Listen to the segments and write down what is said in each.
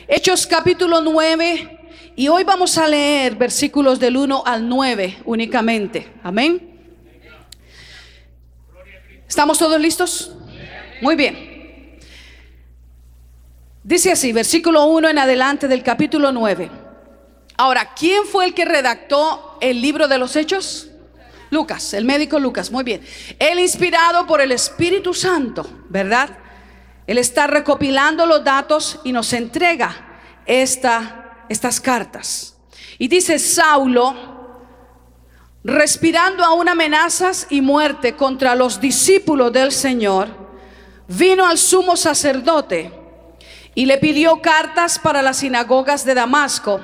Hechos capítulo 9, y hoy vamos a leer versículos del 1 al 9 únicamente. Amén. ¿Estamos todos listos? Muy bien. Dice así, versículo 1 en adelante del capítulo 9. Ahora, ¿quién fue el que redactó el libro de los Hechos? Lucas, el médico Lucas. Muy bien. Él, inspirado por el Espíritu Santo, ¿verdad? Él está recopilando los datos y nos entrega estas cartas. Y dice: Saulo, respirando aún amenazas y muerte contra los discípulos del Señor, vino al sumo sacerdote y le pidió cartas para las sinagogas de Damasco,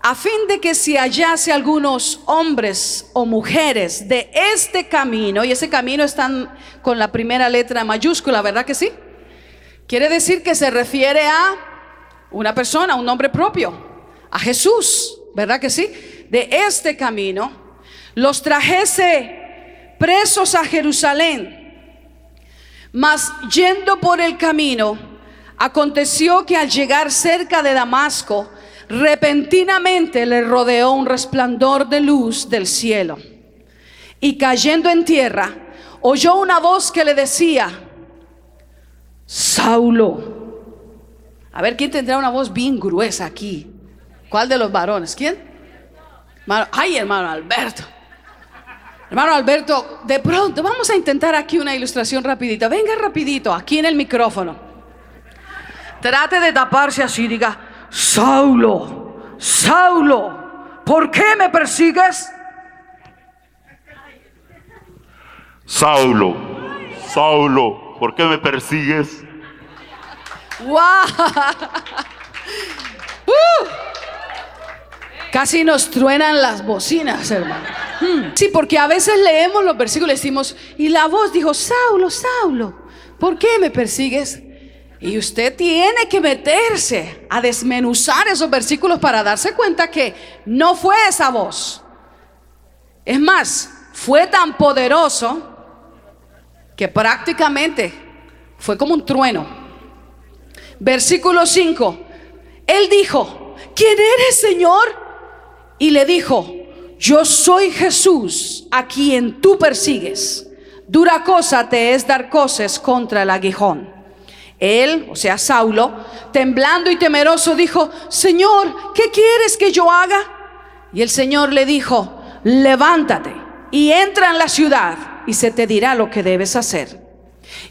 a fin de que si hallase algunos hombres o mujeres de este camino, y ese camino están con la primera letra mayúscula, ¿verdad que sí? Quiere decir que se refiere a una persona, un nombre propio, a Jesús, ¿verdad que sí? De este camino, los trajese presos a Jerusalén. Mas yendo por el camino, aconteció que al llegar cerca de Damasco, repentinamente le rodeó un resplandor de luz del cielo. Y cayendo en tierra, oyó una voz que le decía: Saulo. A ver, ¿quién tendrá una voz bien gruesa aquí? ¿Cuál de los varones? ¿Quién? Ay, hermano Alberto. Hermano Alberto, de pronto vamos a intentar aquí una ilustración rapidita. Venga rapidito, aquí en el micrófono. Trate de taparse así, diga: Saulo, Saulo, ¿por qué me persigues? Saulo, Saulo, ¿por qué me persigues? ¡Wow! Casi nos truenan las bocinas, hermano. Sí, porque a veces leemos los versículos y decimos, y la voz dijo: Saulo, Saulo, ¿por qué me persigues? Y usted tiene que meterse a desmenuzar esos versículos para darse cuenta que no fue esa voz. Es más, fue tan poderoso que prácticamente fue como un trueno. Versículo 5. Él dijo: ¿quién eres, Señor? Y le dijo: yo soy Jesús, a quien tú persigues. Dura cosa te es dar coces contra el aguijón. Él, o sea Saulo, temblando y temeroso, dijo: Señor, ¿qué quieres que yo haga? Y el Señor le dijo: levántate y entra en la ciudad, y se te dirá lo que debes hacer.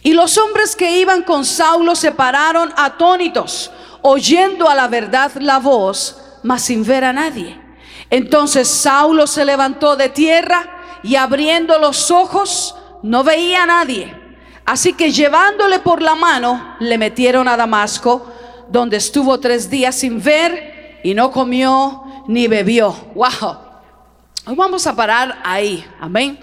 Y los hombres que iban con Saulo se pararon atónitos, oyendo a la verdad la voz, mas sin ver a nadie. Entonces Saulo se levantó de tierra, y abriendo los ojos no veía a nadie. Así que llevándole por la mano, le metieron a Damasco, donde estuvo 3 días sin ver, y no comió ni bebió. Wow. Hoy vamos a parar ahí. Amén.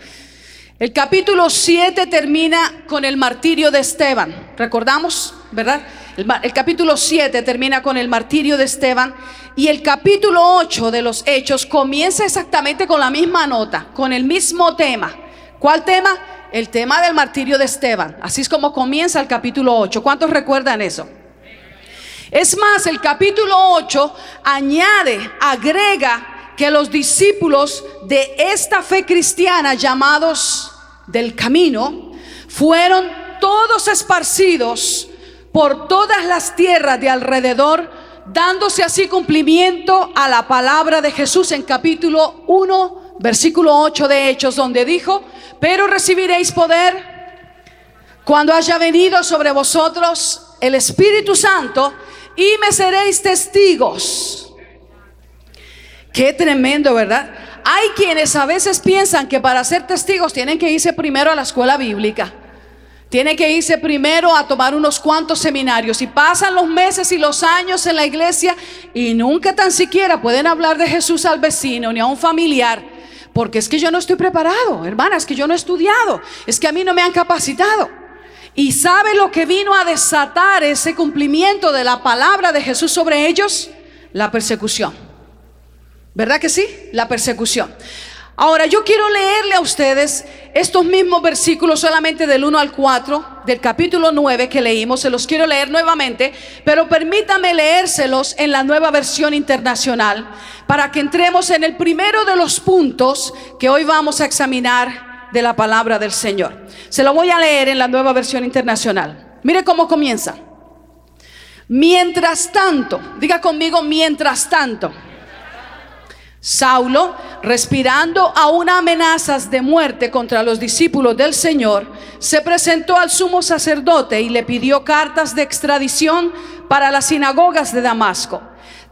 El capítulo 7 termina con el martirio de Esteban. ¿Recordamos? ¿Verdad? El capítulo 7 termina con el martirio de Esteban. Y el capítulo 8 de los Hechos comienza exactamente con la misma nota, con el mismo tema. ¿Cuál tema? El tema del martirio de Esteban. Así es como comienza el capítulo 8. ¿Cuántos recuerdan eso? Es más, el capítulo 8 agrega que los discípulos de esta fe cristiana, llamados del camino, fueron todos esparcidos por todas las tierras de alrededor, dándose así cumplimiento a la palabra de Jesús en capítulo 1, versículo 8 de Hechos, donde dijo: pero recibiréis poder cuando haya venido sobre vosotros el Espíritu Santo, y me seréis testigos. Qué tremendo, ¿verdad? Hay quienes a veces piensan que para ser testigos tienen que irse primero a la escuela bíblica, tienen que irse primero a tomar unos cuantos seminarios, y pasan los meses y los años en la iglesia y nunca tan siquiera pueden hablar de Jesús al vecino ni a un familiar, porque es que yo no estoy preparado, hermana, es que yo no he estudiado, es que a mí no me han capacitado. ¿Y sabe lo que vino a desatar ese cumplimiento de la palabra de Jesús sobre ellos? La persecución. ¿Verdad que sí? La persecución. Ahora yo quiero leerle a ustedes estos mismos versículos solamente del 1 al 4 del capítulo 9 que leímos. Se los quiero leer nuevamente, pero permítame leérselos en la Nueva Versión Internacional para que entremos en el primero de los puntos que hoy vamos a examinar de la palabra del Señor. Se lo voy a leer en la Nueva Versión Internacional. Mire cómo comienza. Mientras tanto, diga conmigo, mientras tanto, Saulo, respirando aún amenazas de muerte contra los discípulos del Señor, se presentó al sumo sacerdote y le pidió cartas de extradición para las sinagogas de Damasco.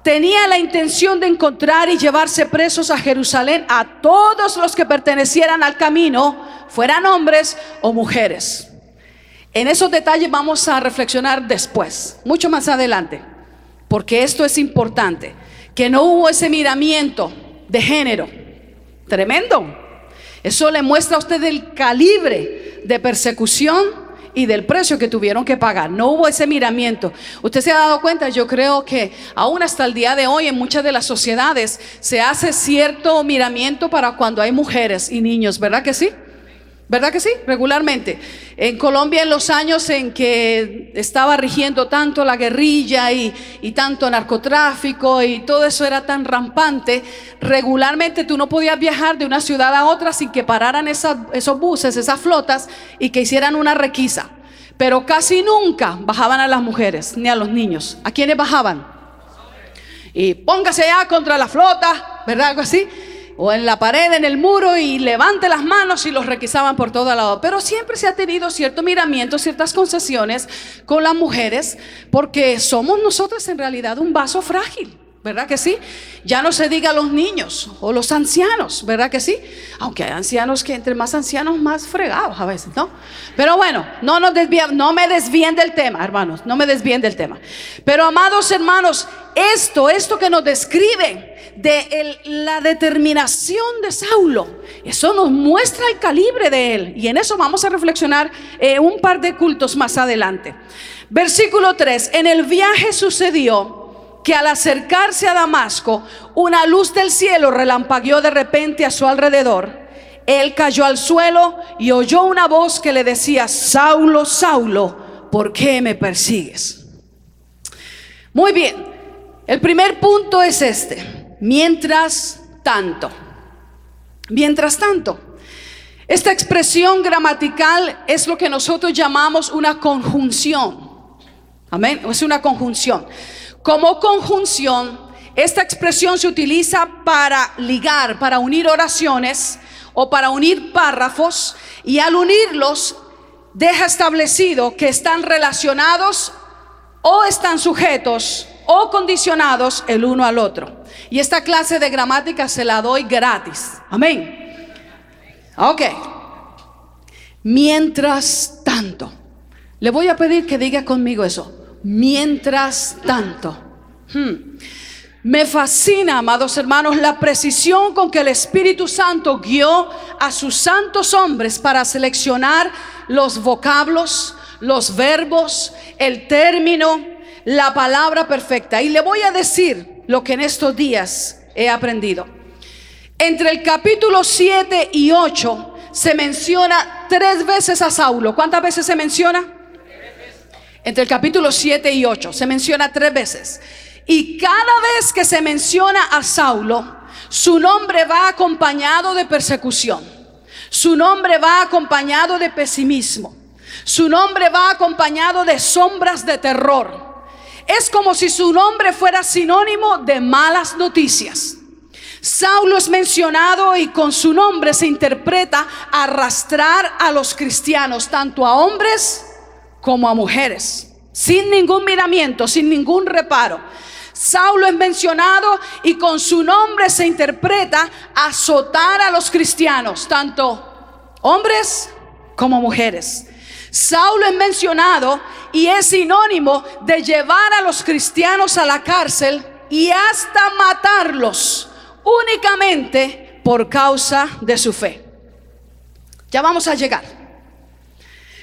Tenía la intención de encontrar y llevarse presos a Jerusalén a todos los que pertenecieran al camino, fueran hombres o mujeres. En esos detalles vamos a reflexionar después, mucho más adelante, porque esto es importante. Que no hubo ese miramiento de género. Tremendo. Eso le muestra a usted el calibre de persecución y del precio que tuvieron que pagar. No hubo ese miramiento. Usted se ha dado cuenta, yo creo que aún hasta el día de hoy en muchas de las sociedades se hace cierto miramiento para cuando hay mujeres y niños, ¿verdad que sí? ¿Verdad que sí? Regularmente. En Colombia, en los años en que estaba rigiendo tanto la guerrilla y tanto narcotráfico y todo eso era tan rampante, regularmente tú no podías viajar de una ciudad a otra sin que pararan esos buses, esas flotas, y que hicieran una requisa. Pero casi nunca bajaban a las mujeres ni a los niños. ¿A quiénes bajaban? Y póngase ya contra la flota, ¿verdad? Algo así. O en la pared, en el muro, y levante las manos, y los requisaban por todo lado. Pero siempre se ha tenido cierto miramiento, ciertas concesiones con las mujeres, porque somos nosotros en realidad un vaso frágil, ¿verdad que sí? Ya no se diga los niños o los ancianos, ¿verdad que sí? Aunque hay ancianos que entre más ancianos más fregados a veces, ¿no? Pero bueno, no me desvíen del tema, hermanos, no me desvíen del tema. Pero amados hermanos, esto que nos describe de la determinación de Saulo, eso nos muestra el calibre de él, y en eso vamos a reflexionar un par de cultos más adelante. Versículo 3: en el viaje sucedió que al acercarse a Damasco, una luz del cielo relampagueó de repente a su alrededor. Él cayó al suelo y oyó una voz que le decía: Saulo, Saulo, ¿por qué me persigues? Muy bien, el primer punto es este: mientras tanto. Mientras tanto. Esta expresión gramatical es lo que nosotros llamamos una conjunción. Amén. Es una conjunción. Como conjunción, esta expresión se utiliza para ligar, para unir oraciones o para unir párrafos, y al unirlos deja establecido que están relacionados o están sujetos o condicionados el uno al otro. Y esta clase de gramática se la doy gratis. Amén. Ok. Mientras tanto. Le voy a pedir que diga conmigo eso. Mientras tanto. Me fascina, amados hermanos, la precisión con que el Espíritu Santo guió a sus santos hombres para seleccionar los vocablos, los verbos, el término, la palabra perfecta. Y le voy a decir lo que en estos días he aprendido. Entre el capítulo 7 y 8 se menciona 3 veces a Saulo. ¿Cuántas veces se menciona? Entre el capítulo 7 y 8 se menciona 3 veces. Y cada vez que se menciona a Saulo, su nombre va acompañado de persecución. Su nombre va acompañado de pesimismo. Su nombre va acompañado de sombras de terror. Es como si su nombre fuera sinónimo de malas noticias. Saulo es mencionado y con su nombre se interpreta arrastrar a los cristianos, tanto a hombres como a mujeres, sin ningún miramiento, sin ningún reparo. Saulo es mencionado y con su nombre se interpreta azotar a los cristianos, tanto hombres como mujeres. Saulo es mencionado y es sinónimo de llevar a los cristianos a la cárcel y hasta matarlos, únicamente por causa de su fe. Ya vamos a llegar.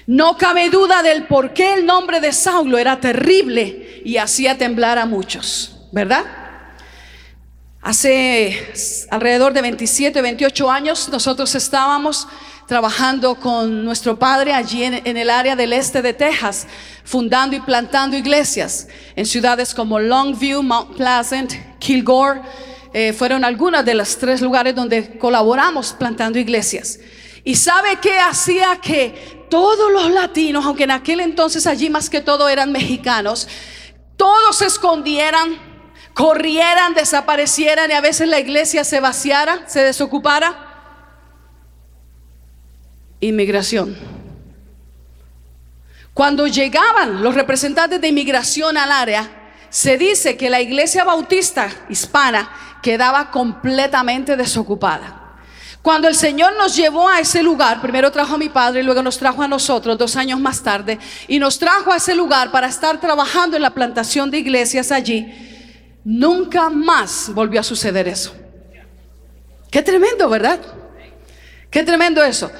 No cabe duda del por qué el nombre de Saulo era terrible y hacía temblar a muchos, ¿verdad? Hace alrededor de 27, 28 años nosotros estábamos trabajando con nuestro padre allí en el área del este de Texas, fundando y plantando iglesias en ciudades como Longview, Mount Pleasant, Kilgore. Fueron algunos de los 3 lugares donde colaboramos plantando iglesias. ¿Y sabe qué hacía que todos los latinos, aunque en aquel entonces allí más que todo eran mexicanos, todos se escondieran, corrieran, desaparecieran y a veces la iglesia se vaciara, se desocupara? Inmigración. Cuando llegaban los representantes de inmigración al área, se dice que la iglesia bautista hispana quedaba completamente desocupada. Cuando el Señor nos llevó a ese lugar, primero trajo a mi padre y luego nos trajo a nosotros 2 años más tarde, y nos trajo a ese lugar para estar trabajando en la plantación de iglesias allí, nunca más volvió a suceder eso. Qué tremendo, ¿verdad? Qué tremendo eso.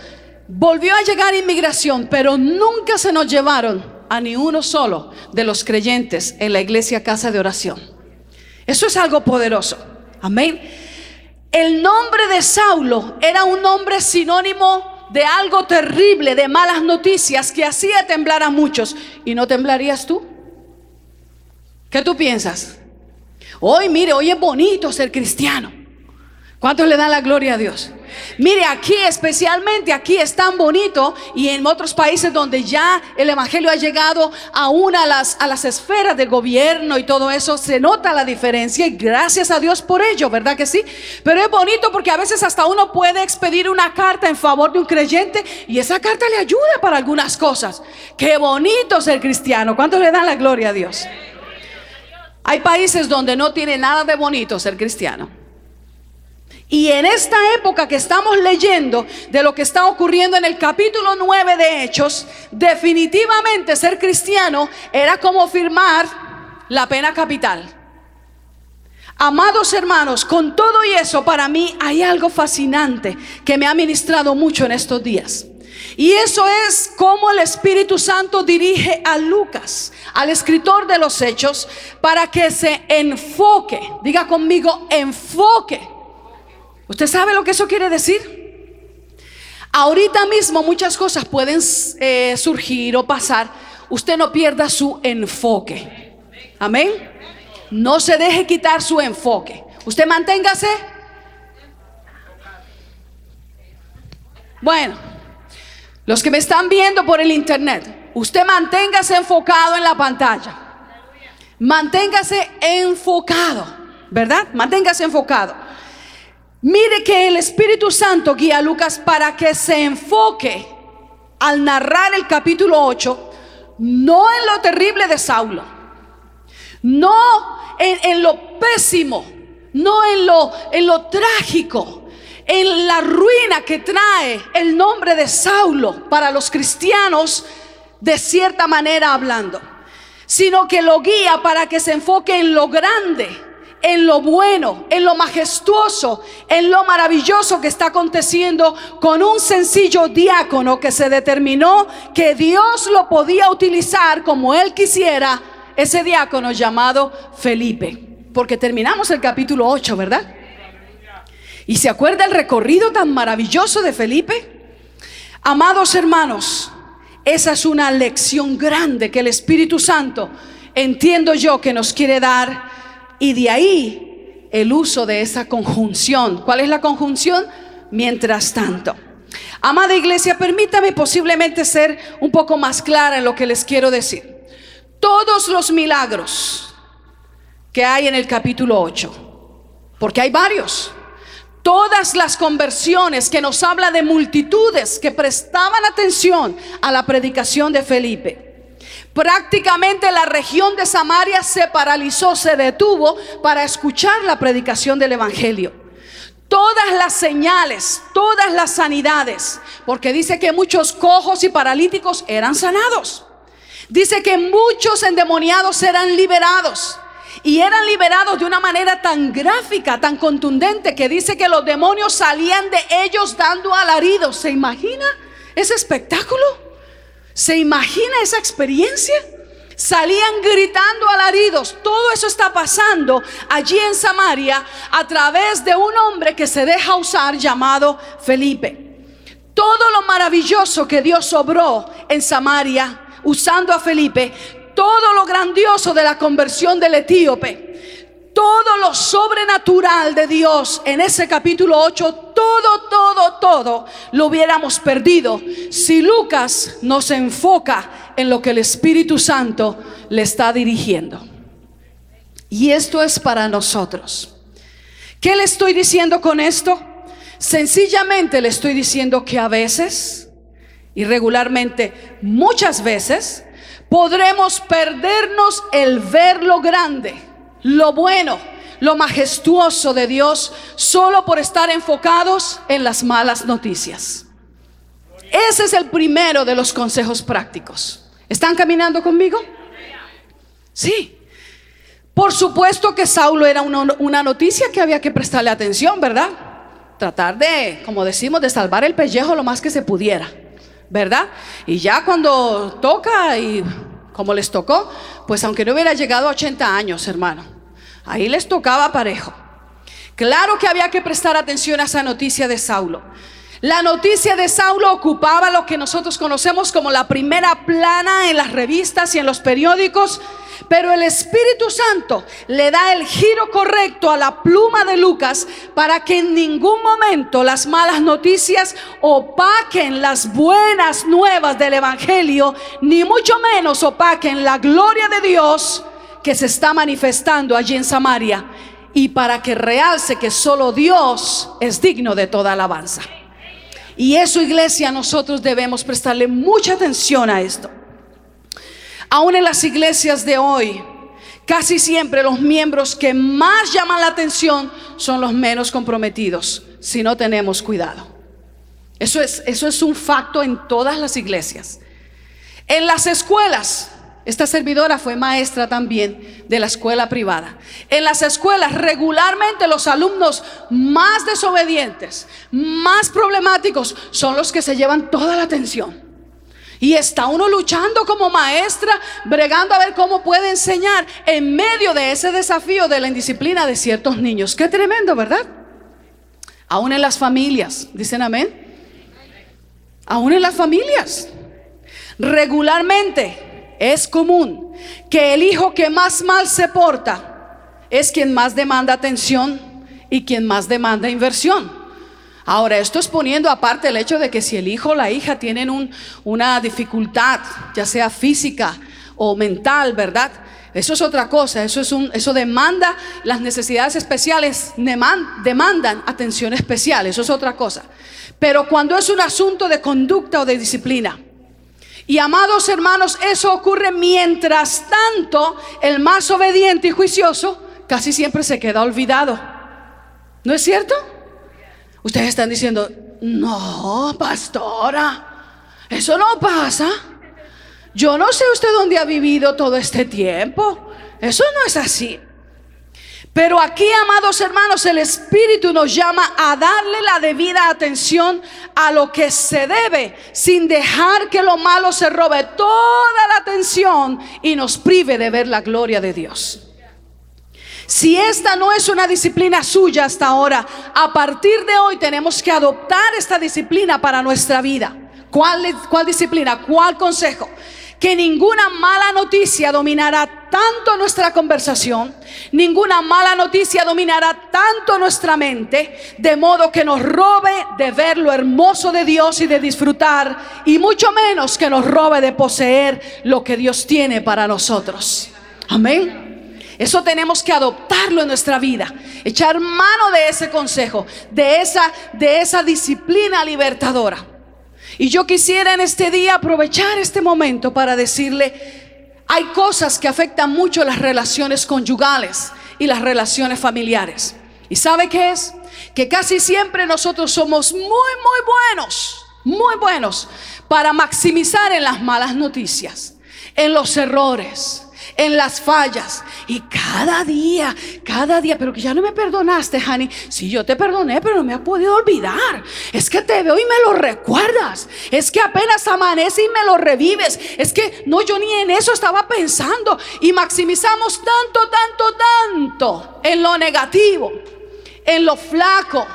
Volvió a llegar inmigración, pero nunca se nos llevaron a ni uno solo de los creyentes en la iglesia Casa de Oración. Eso es algo poderoso. Amén. El nombre de Saulo era un nombre sinónimo de algo terrible, de malas noticias, que hacía temblar a muchos. ¿Y no temblarías tú? ¿Qué tú piensas? Hoy, mire, hoy es bonito ser cristiano. ¿Cuántos le dan la gloria a Dios? Mire, aquí especialmente, aquí es tan bonito, y en otros países donde ya el evangelio ha llegado aún a las esferas del gobierno y todo eso, se nota la diferencia, y gracias a Dios por ello, ¿verdad que sí? Pero es bonito porque a veces hasta uno puede expedir una carta en favor de un creyente y esa carta le ayuda para algunas cosas. Qué bonito ser cristiano. ¿Cuántos le dan la gloria a Dios? Hay países donde no tiene nada de bonito ser cristiano. Y en esta época que estamos leyendo de lo que está ocurriendo en el capítulo 9 de Hechos, definitivamente ser cristiano era como firmar la pena capital. Amados hermanos, con todo y eso, para mí hay algo fascinante que me ha ministrado mucho en estos días. Y eso es cómo el Espíritu Santo dirige a Lucas, al escritor de los Hechos, para que se enfoque. Diga conmigo, enfoque. ¿Usted sabe lo que eso quiere decir? Ahorita mismo muchas cosas pueden surgir o pasar. Usted no pierda su enfoque. Amén. No se deje quitar su enfoque. Usted manténgase. Bueno, los que me están viendo por el internet, usted manténgase enfocado en la pantalla. Manténgase enfocado, ¿verdad? Manténgase enfocado. Mire que el Espíritu Santo guía a Lucas para que se enfoque al narrar el capítulo 8, no en lo terrible de Saulo, no en lo pésimo, no en lo trágico, en la ruina que trae el nombre de Saulo para los cristianos, de cierta manera hablando, sino que lo guía para que se enfoque en lo grande, en lo bueno, en lo majestuoso, en lo maravilloso que está aconteciendo con un sencillo diácono que se determinó que Dios lo podía utilizar como él quisiera, ese diácono llamado Felipe. Porque terminamos el capítulo 8, ¿verdad? ¿Y se acuerda el recorrido tan maravilloso de Felipe? Amados hermanos, esa es una lección grande que el Espíritu Santo, entiendo yo, que nos quiere dar. Y de ahí el uso de esa conjunción. ¿Cuál es la conjunción? Mientras tanto. Amada iglesia, permítame posiblemente ser un poco más clara en lo que les quiero decir. Todos los milagros que hay en el capítulo 8, porque hay varios, todas las conversiones que nos habla de multitudes que prestaban atención a la predicación de Felipe. Prácticamente la región de Samaria se paralizó, se detuvo para escuchar la predicación del evangelio. Todas las señales, todas las sanidades, porque dice que muchos cojos y paralíticos eran sanados. Dice que muchos endemoniados eran liberados. Y eran liberados de una manera tan gráfica, tan contundente, que dice que los demonios salían de ellos dando alaridos. ¿Se imagina ese espectáculo? ¿Se imagina esa experiencia? salían gritando alaridos. Todo eso está pasando allí en Samaria a través de un hombre que se deja usar llamado Felipe. Todo lo maravilloso que Dios obró en Samaria usando a Felipe, todo lo grandioso de la conversión del etíope, todo lo sobrenatural de Dios en ese capítulo 8, todo lo hubiéramos perdido si Lucas no se enfoca en lo que el Espíritu Santo le está dirigiendo. Y esto es para nosotros. ¿Qué le estoy diciendo con esto? Sencillamente le estoy diciendo que a veces, y regularmente, muchas veces, podremos perdernos el ver lo grande, lo bueno, lo majestuoso de Dios, solo por estar enfocados en las malas noticias. Ese es el primero de los consejos prácticos. ¿Están caminando conmigo? Sí. Por supuesto que Saulo era una noticia que había que prestarle atención, ¿verdad? Tratar de, como decimos, de salvar el pellejo lo más que se pudiera, ¿verdad? Y ya cuando toca, y como les tocó, pues aunque no hubiera llegado a 80 años, hermano, ahí les tocaba parejo. Claro que había que prestar atención a esa noticia de Saulo. La noticia de Saulo ocupaba lo que nosotros conocemos como la primera plana en las revistas y en los periódicos, pero el Espíritu Santo le da el giro correcto a la pluma de Lucas para que en ningún momento las malas noticias opaquen las buenas nuevas del Evangelio, ni mucho menos opaquen la gloria de Dios que se está manifestando allí en Samaria, y para que realce que solo Dios es digno de toda alabanza. Y eso, iglesia, nosotros debemos prestarle mucha atención a esto. Aún en las iglesias de hoy, casi siempre los miembros que más llaman la atención son los menos comprometidos, si no tenemos cuidado. Eso es un facto en todas las iglesias. En las escuelas, esta servidora fue maestra también de la escuela privada. En las escuelas regularmente los alumnos más desobedientes, más problemáticos, son los que se llevan toda la atención. Y está uno luchando como maestra, bregando a ver cómo puede enseñar en medio de ese desafío de la indisciplina de ciertos niños. Qué tremendo, ¿verdad? Aún en las familias, ¿dicen amén? Aún en las familias, regularmente es común que el hijo que más mal se porta es quien más demanda atención y quien más demanda inversión. Ahora, esto es poniendo aparte el hecho de que si el hijo o la hija tienen una dificultad, ya sea física o mental, ¿verdad? Eso es otra cosa. Eso demanda, las necesidades especiales demandan atención especial. Eso es otra cosa. Pero cuando es un asunto de conducta o de disciplina, y amados hermanos, eso ocurre mientras tanto, el más obediente y juicioso casi siempre se queda olvidado. ¿No es cierto? Ustedes están diciendo, no, pastora, eso no pasa. Yo no sé usted dónde ha vivido todo este tiempo. Eso no es así. Pero aquí, amados hermanos, el Espíritu nos llama a darle la debida atención a lo que se debe, sin dejar que lo malo se robe toda la atención y nos prive de ver la gloria de Dios. Si esta no es una disciplina suya hasta ahora, a partir de hoy tenemos que adoptar esta disciplina para nuestra vida. ¿Cuál disciplina? ¿Cuál consejo? Que ninguna mala noticia dominará tanto nuestra conversación, ninguna mala noticia dominará tanto nuestra mente, de modo que nos robe de ver lo hermoso de Dios y de disfrutar, y mucho menos que nos robe de poseer lo que Dios tiene para nosotros. Amén. Eso tenemos que adoptarlo en nuestra vida, echar mano de ese consejo, de esa disciplina libertadora. Y yo quisiera en este día aprovechar este momento para decirle, hay cosas que afectan mucho las relaciones conyugales y las relaciones familiares. ¿Y sabe qué es? Que casi siempre nosotros somos muy buenos para maximizar en las malas noticias, en los errores, en las fallas. Y cada día, pero que ya no me perdonaste, Hani. Sí, yo te perdoné, pero no me has podido olvidar. Es que te veo y me lo recuerdas. Es que apenas amanece y me lo revives. Es que no, yo ni en eso estaba pensando. Y maximizamos tanto en lo negativo, en lo flaco,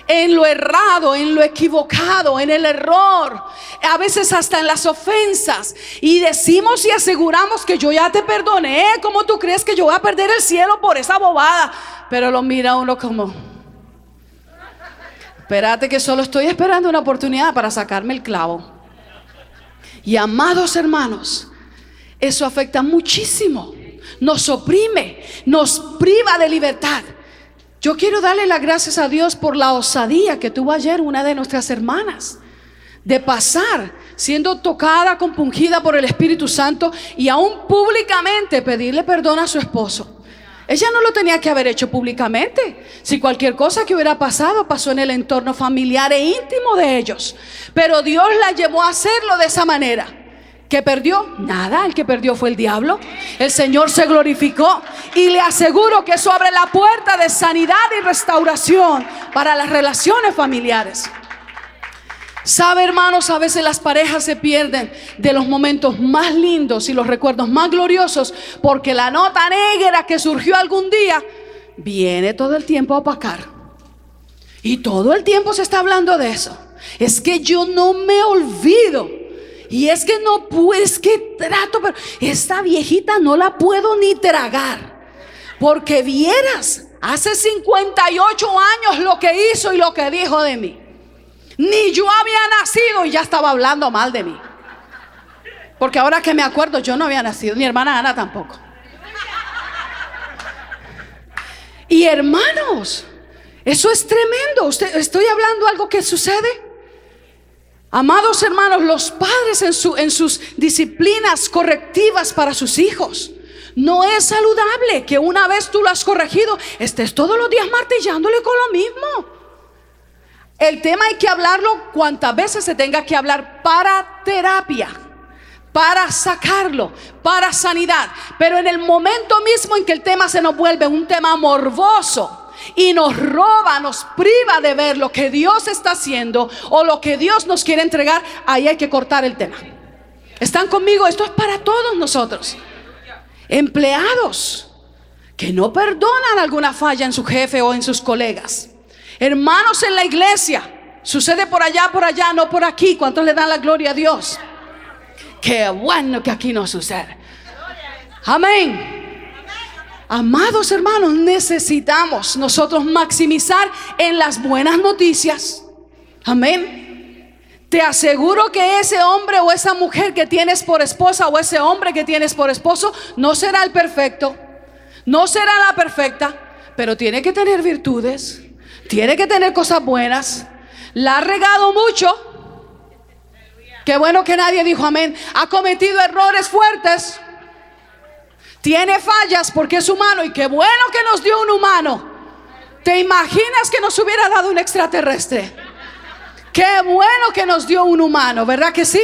en lo errado, en lo equivocado, en el error, a veces hasta en las ofensas. Y decimos y aseguramos que yo ya te perdoné. ¿Cómo tú crees que yo voy a perder el cielo por esa bobada? Pero lo mira uno como: espérate, que solo estoy esperando una oportunidad para sacarme el clavo. Y amados hermanos, eso afecta muchísimo. Nos oprime, nos priva de libertad. Yo quiero darle las gracias a Dios por la osadía que tuvo ayer una de nuestras hermanas, de pasar siendo tocada, compungida por el Espíritu Santo, y aún públicamente pedirle perdón a su esposo. Ella no lo tenía que haber hecho públicamente. Si cualquier cosa que hubiera pasado, pasó en el entorno familiar e íntimo de ellos. Pero Dios la llevó a hacerlo de esa manera. ¿Qué perdió? Nada, el que perdió fue el diablo. El Señor se glorificó, y le aseguro que eso abre la puerta de sanidad y restauración para las relaciones familiares. Sabe, hermanos, a veces las parejas se pierden de los momentos más lindos y los recuerdos más gloriosos, porque la nota negra que surgió algún día viene todo el tiempo a opacar. Y todo el tiempo se está hablando de eso. Es que yo no me olvido. Y es que no puedo, es que trato, pero esta viejita no la puedo ni tragar. Porque vieras, hace 58 años lo que hizo y lo que dijo de mí. Ni yo había nacido y ya estaba hablando mal de mí. Porque ahora que me acuerdo, yo no había nacido, mi hermana Ana tampoco. Y hermanos, eso es tremendo. Estoy hablando algo que sucede. Amados hermanos, los padres en sus disciplinas correctivas para sus hijos, no es saludable que una vez tú lo has corregido, estés todos los días martillándole con lo mismo. El tema hay que hablarlo cuantas veces se tenga que hablar, para terapia, para sacarlo, para sanidad. Pero en el momento mismo en que el tema se nos vuelve un tema morboso y nos roba, nos priva de ver lo que Dios está haciendo o lo que Dios nos quiere entregar, ahí hay que cortar el tema. ¿Están conmigo? Esto es para todos nosotros. Empleados que no perdonan alguna falla en su jefe o en sus colegas. Hermanos en la iglesia, sucede por allá, no por aquí. ¿Cuántos le dan la gloria a Dios? Qué bueno que aquí no sucede. Amén. Amados hermanos, necesitamos nosotros maximizar en las buenas noticias. Amén. Te aseguro que ese hombre o esa mujer que tienes por esposa, o ese hombre que tienes por esposo, no será el perfecto, no será la perfecta, pero tiene que tener virtudes, tiene que tener cosas buenas. La ha regado mucho. Qué bueno que nadie dijo amén. Ha cometido errores fuertes. Tiene fallas porque es humano, y qué bueno que nos dio un humano. ¿Te imaginas que nos hubiera dado un extraterrestre? Qué bueno que nos dio un humano, ¿verdad que sí?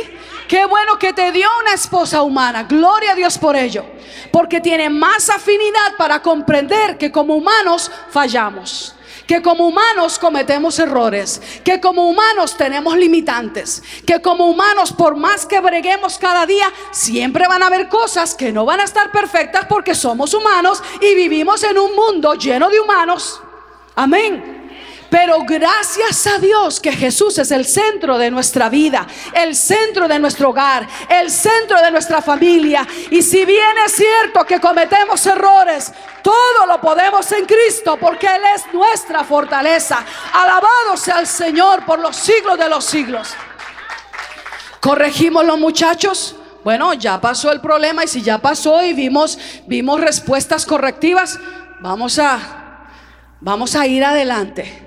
Qué bueno que te dio una esposa humana. Gloria a Dios por ello, porque tiene más afinidad para comprender que como humanos fallamos, que como humanos cometemos errores, que como humanos tenemos limitantes, que como humanos, por más que breguemos cada día, siempre van a haber cosas que no van a estar perfectas, porque somos humanos y vivimos en un mundo lleno de humanos. Amén. Pero gracias a Dios que Jesús es el centro de nuestra vida, el centro de nuestro hogar, el centro de nuestra familia. Y si bien es cierto que cometemos errores, todo lo podemos en Cristo, porque Él es nuestra fortaleza. Alabado sea el Señor por los siglos de los siglos. ¿Corregimos los muchachos? Bueno, ya pasó el problema, y si ya pasó y vimos respuestas correctivas, vamos a ir adelante.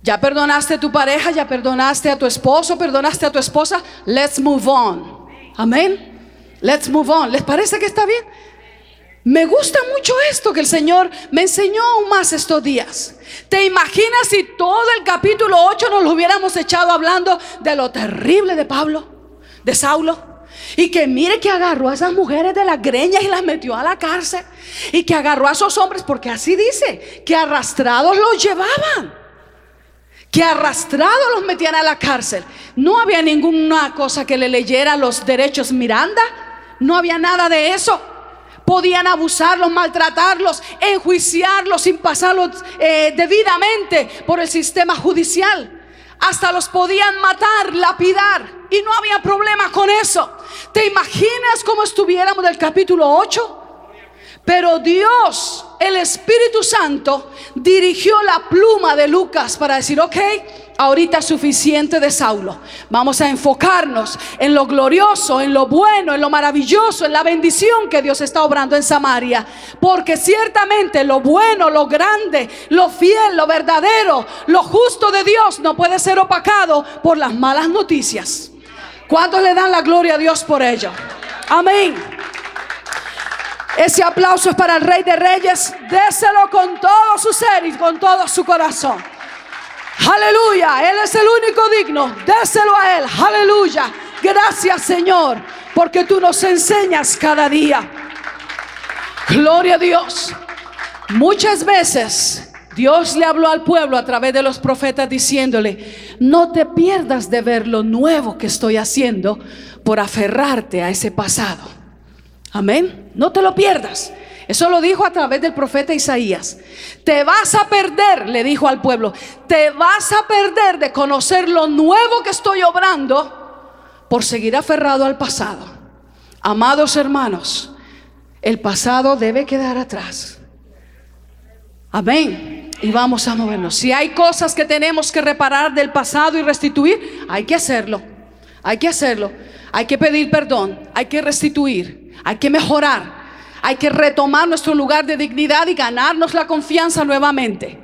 Ya perdonaste a tu pareja, ya perdonaste a tu esposo, perdonaste a tu esposa. Let's move on. Amén. Let's move on. ¿Les parece que está bien? Me gusta mucho esto que el Señor me enseñó aún más estos días. ¿Te imaginas si todo el capítulo 8 nos lo hubiéramos echado hablando de lo terrible de Pablo, de Saulo? Y que mire que agarró a esas mujeres de las greñas y las metió a la cárcel. Y que agarró a esos hombres, porque así dice, que arrastrados los llevaban. Que arrastrados los metían a la cárcel. No había ninguna cosa que le leyera los derechos Miranda. No había nada de eso. Podían abusarlos, maltratarlos, enjuiciarlos sin pasarlos debidamente por el sistema judicial. Hasta los podían matar, lapidar, y no había problema con eso. ¿Te imaginas cómo estuviéramos del capítulo 8? Pero Dios, el Espíritu Santo, dirigió la pluma de Lucas para decir: ok, ahorita es suficiente de Saulo. Vamos a enfocarnos en lo glorioso, en lo bueno, en lo maravilloso, en la bendición que Dios está obrando en Samaria. Porque ciertamente lo bueno, lo grande, lo fiel, lo verdadero, lo justo de Dios no puede ser opacado por las malas noticias. ¿Cuántos le dan la gloria a Dios por ello? Amén. Ese aplauso es para el Rey de Reyes. Déselo con todo su ser y con todo su corazón. Aleluya, Él es el único digno. Déselo a Él, aleluya. Gracias, Señor, porque tú nos enseñas cada día. Gloria a Dios. Muchas veces Dios le habló al pueblo a través de los profetas diciéndole: no te pierdas de ver lo nuevo que estoy haciendo, por aferrarte a ese pasado. Amén. No te lo pierdas. Eso lo dijo a través del profeta Isaías. Te vas a perder, le dijo al pueblo, te vas a perder de conocer lo nuevo que estoy obrando por seguir aferrado al pasado. Amados hermanos, el pasado debe quedar atrás. Amén. Y vamos a movernos. Si hay cosas que tenemos que reparar del pasado y restituir, hay que hacerlo. Hay que hacerlo. Hay que pedir perdón. Hay que restituir. Hay que mejorar. Hay que retomar nuestro lugar de dignidad y ganarnos la confianza nuevamente.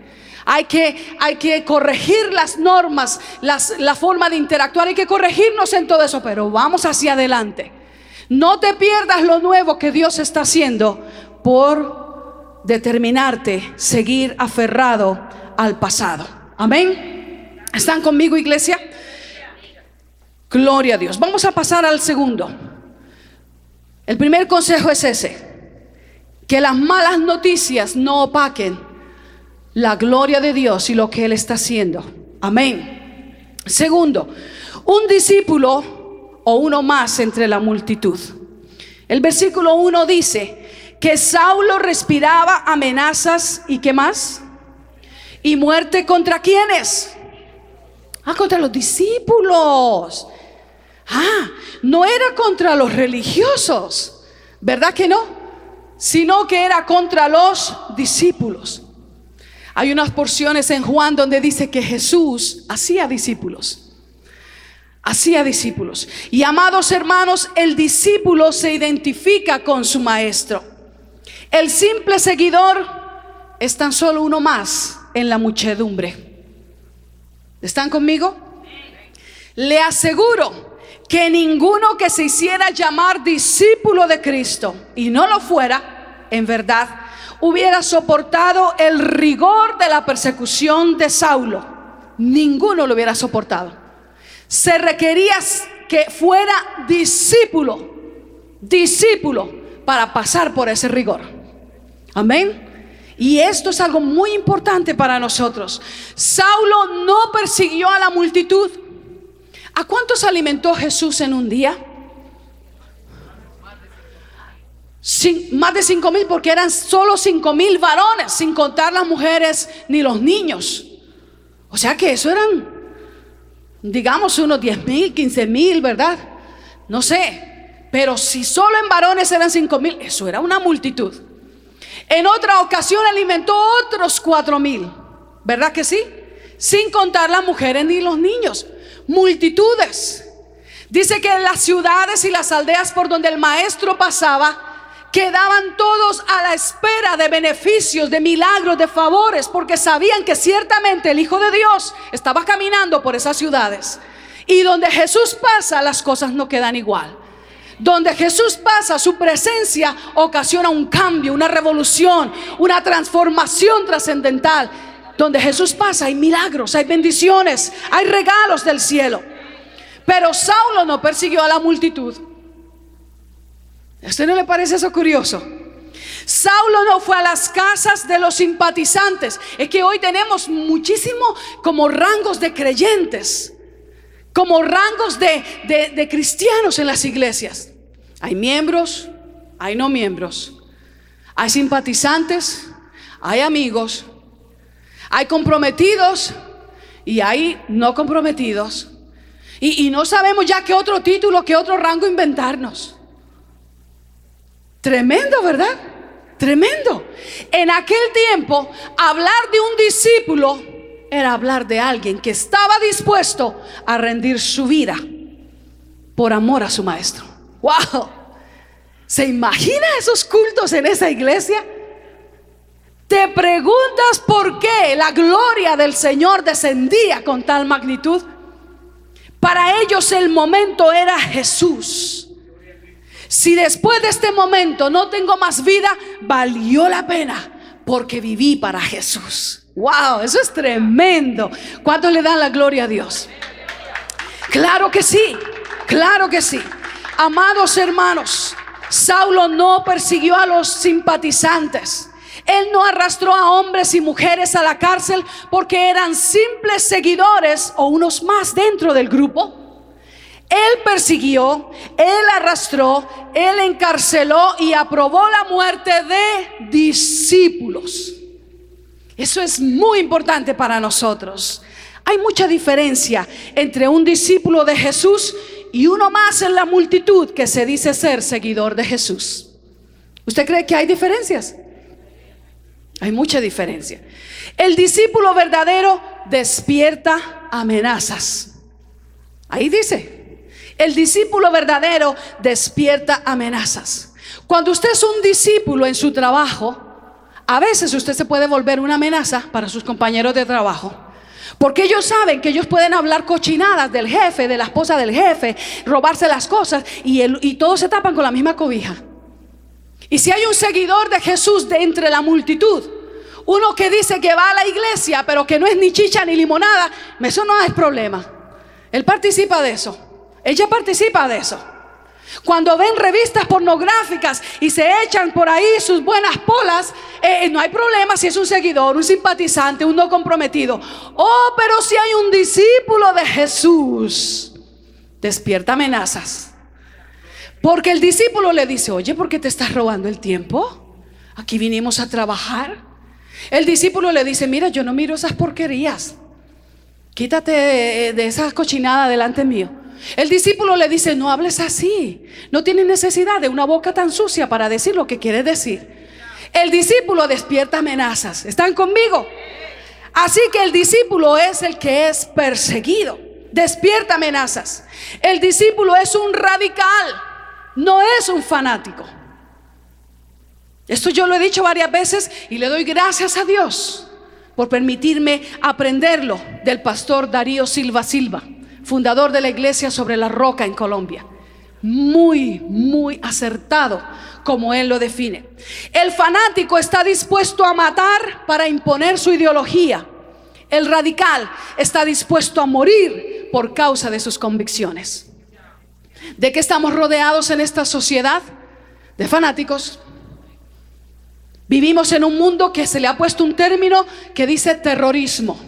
Hay que corregir las normas, la forma de interactuar. Hay que corregirnos en todo eso, pero vamos hacia adelante. No te pierdas lo nuevo que Dios está haciendo por determinarte seguir aferrado al pasado. Amén. ¿Están conmigo, iglesia? Gloria a Dios. Vamos a pasar al segundo. El primer consejo es ese: que las malas noticias no opaquen la gloria de Dios y lo que Él está haciendo. Amén. Segundo, un discípulo o uno más entre la multitud. El versículo 1 dice que Saulo respiraba amenazas y ¿qué más? Y muerte. ¿Contra quiénes? Contra los discípulos. No era contra los religiosos, ¿verdad que no? Sino que era contra los discípulos. Hay unas porciones en Juan donde dice que Jesús hacía discípulos. Hacía discípulos. Y amados hermanos, el discípulo se identifica con su maestro. El simple seguidor es tan solo uno más en la muchedumbre. ¿Están conmigo? Le aseguro que ninguno que se hiciera llamar discípulo de Cristo y no lo fuera, en verdad, hubiera soportado el rigor de la persecución de Saulo. Ninguno lo hubiera soportado. Se requería que fuera discípulo para pasar por ese rigor. Amén. Y esto es algo muy importante para nosotros. Saulo no persiguió a la multitud. ¿A cuántos alimentó Jesús en un día? Más de 5,000, porque eran solo 5,000 varones, sin contar las mujeres ni los niños. O sea que eso eran, digamos, unos 10,000, 15,000, ¿verdad? No sé. Pero si solo en varones eran 5,000, eso era una multitud. En otra ocasión alimentó otros 4,000, ¿verdad que sí? Sin contar las mujeres ni los niños. Multitudes. Dice que en las ciudades y las aldeas por donde el maestro pasaba, quedaban todos a la espera de beneficios, de milagros, de favores, porque sabían que ciertamente el Hijo de Dios estaba caminando por esas ciudades. Y donde Jesús pasa, las cosas no quedan igual. Donde Jesús pasa, su presencia ocasiona un cambio, una revolución, una transformación trascendental. Donde Jesús pasa hay milagros, hay bendiciones, hay regalos del cielo. Pero Saulo no persiguió a la multitud. ¿A usted no le parece eso curioso? Saulo no fue a las casas de los simpatizantes. Es que hoy tenemos muchísimo como rangos de creyentes, como rangos de cristianos en las iglesias. Hay miembros, hay no miembros, hay simpatizantes, hay amigos, hay comprometidos y hay no comprometidos. Y no sabemos ya qué otro título, qué otro rango inventarnos. Tremendo, ¿verdad? Tremendo. En aquel tiempo, hablar de un discípulo era hablar de alguien que estaba dispuesto a rendir su vida por amor a su maestro. ¡Wow! ¿Se imagina esos cultos en esa iglesia? Te preguntas por qué la gloria del Señor descendía con tal magnitud. Para ellos el momento era Jesús. Si después de este momento no tengo más vida, valió la pena porque viví para Jesús. ¡Wow! Eso es tremendo. ¿Cuántos le dan la gloria a Dios? Claro que sí, claro que sí. Amados hermanos, Saulo no persiguió a los simpatizantes. Él no arrastró a hombres y mujeres a la cárcel porque eran simples seguidores o unos más dentro del grupo. Él persiguió, él arrastró, él encarceló y aprobó la muerte de discípulos. Eso es muy importante para nosotros. Hay mucha diferencia entre un discípulo de Jesús y uno más en la multitud que se dice ser seguidor de Jesús. ¿Usted cree que hay diferencias? Hay mucha diferencia. El discípulo verdadero despierta amenazas. Ahí dice, el discípulo verdadero despierta amenazas. Cuando usted es un discípulo en su trabajo, a veces usted se puede volver una amenaza para sus compañeros de trabajo, porque ellos saben que ellos pueden hablar cochinadas del jefe, de la esposa del jefe, robarse las cosas y todos se tapan con la misma cobija. Y si hay un seguidor de Jesús de entre la multitud, uno que dice que va a la iglesia pero que no es ni chicha ni limonada, eso no es problema. Él participa de eso. Ella participa de eso. Cuando ven revistas pornográficas y se echan por ahí sus buenas polas, no hay problema si es un seguidor, un simpatizante, un no comprometido. Oh, pero si hay un discípulo de Jesús, despierta amenazas. Porque el discípulo le dice: oye, ¿por qué te estás robando el tiempo? Aquí vinimos a trabajar. El discípulo le dice: mira, yo no miro esas porquerías. Quítate de esas cochinadas delante mío. El discípulo le dice: no hables así, no tienes necesidad de una boca tan sucia para decir lo que quieres decir. El discípulo despierta amenazas. ¿Están conmigo? Así que el discípulo es el que es perseguido, despierta amenazas. El discípulo es un radical, no es un fanático. Esto yo lo he dicho varias veces y le doy gracias a Dios por permitirme aprenderlo del pastor Darío Silva Silva, fundador de la iglesia Sobre la Roca en Colombia. Muy acertado como él lo define. El fanático está dispuesto a matar para imponer su ideología. El radical está dispuesto a morir por causa de sus convicciones. ¿De qué estamos rodeados en esta sociedad? De fanáticos. Vivimos en un mundo que se le ha puesto un término que dice terrorismo.